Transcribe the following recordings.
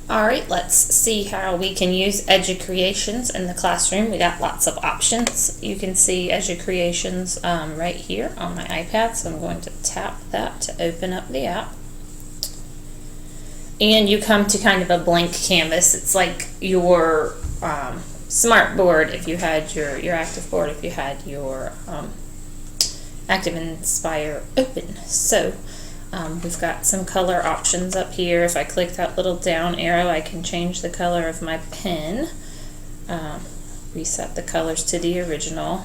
Alright, let's see how we can use Educreations in the classroom. We got lots of options. You can see Educreations right here on my iPad, so I'm going to tap that to open up the app. And you come to kind of a blank canvas. It's like your smart board if you had your active board, if you had your Active Inspire open. So we've got some color options up here. If I click that little down arrow, I can change the color of my pen, reset the colors to the original,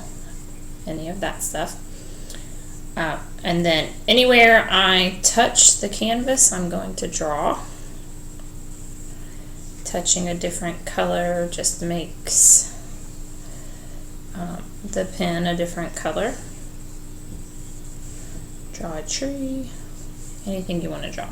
any of that stuff. And then anywhere I touch the canvas, I'm going to draw. Touching a different color just makes the pen a different color. Draw a tree, anything you want to draw.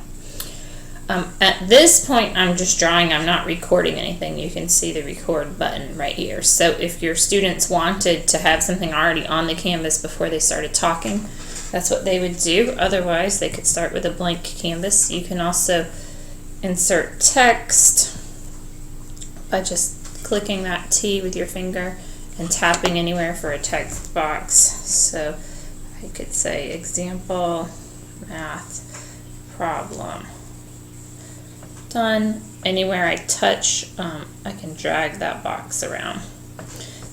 At this point, I'm just drawing. I'm not recording anything. You can see the record button right here. So if your students wanted to have something already on the canvas before they started talking, that's what they would do. Otherwise, they could start with a blank canvas. You can also insert text by just clicking that T with your finger and tapping anywhere for a text box. So I could say example math problem. Done. Anywhere I touch, I can drag that box around.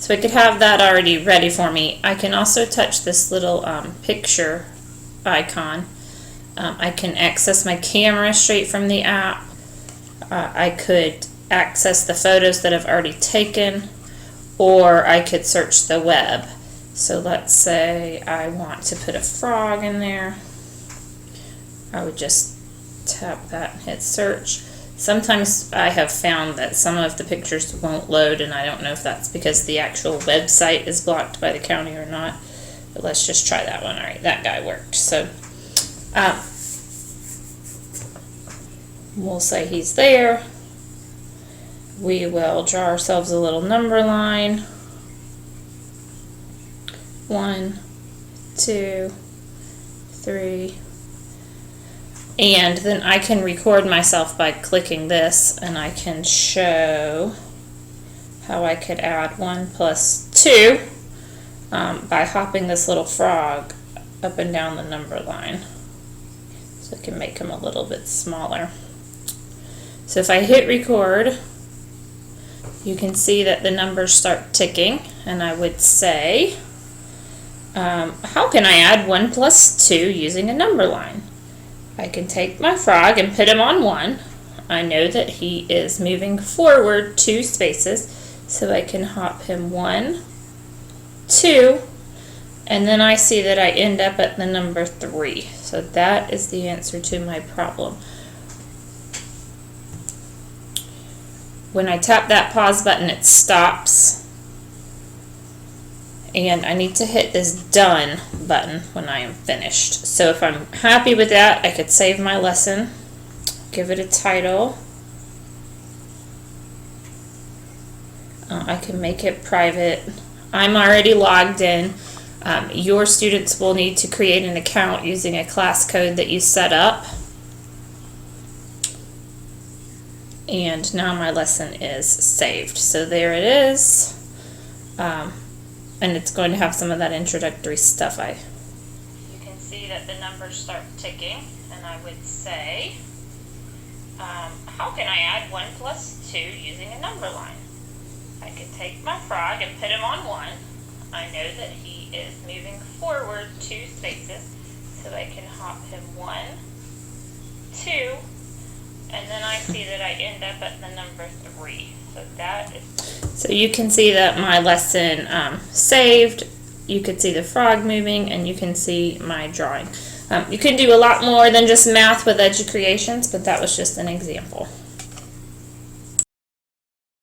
So I could have that already ready for me. I can also touch this little picture icon. I can access my camera straight from the app. I could access the photos that I've already taken, or I could search the web. So let's say I want to put a frog in there. I would just tap that and hit search. Sometimes I have found that some of the pictures won't load, and I don't know if that's because the actual website is blocked by the county or not. But let's just try that one. Alright, that guy worked. So we'll say he's there. We will draw ourselves a little number line. 1, 2, 3. And then I can record myself by clicking this, and I can show how I could add 1 plus 2 by hopping this little frog up and down the number line. So I can make him a little bit smaller. So if I hit record, you can see that the numbers start ticking, and I would say, how can I add 1 plus 2 using a number line? I can take my frog and put him on 1. I know that he is moving forward 2 spaces, so I can hop him 1, 2, and then I see that I end up at the number 3. So that is the answer to my problem. When I tap that pause button, it stops, and I need to hit this done button when I am finished. So if I'm happy with that, I could save my lesson, give it a title. I can make it private. I'm already logged in. Your students will need to create an account using a class code that you set up. And now my lesson is saved. So there it is. And it's going to have some of that introductory stuff. You can see that the numbers start ticking, and I would say, how can I add 1 plus 2 using a number line? I could take my frog and put him on 1. I know that he is moving forward 2 spaces, so I can hop him 1, 2, and then I see that I end up at the number 3. So that is. So you can see that my lesson saved. You could see the frog moving, and you can see my drawing. You can do a lot more than just math with Educreations, but that was just an example.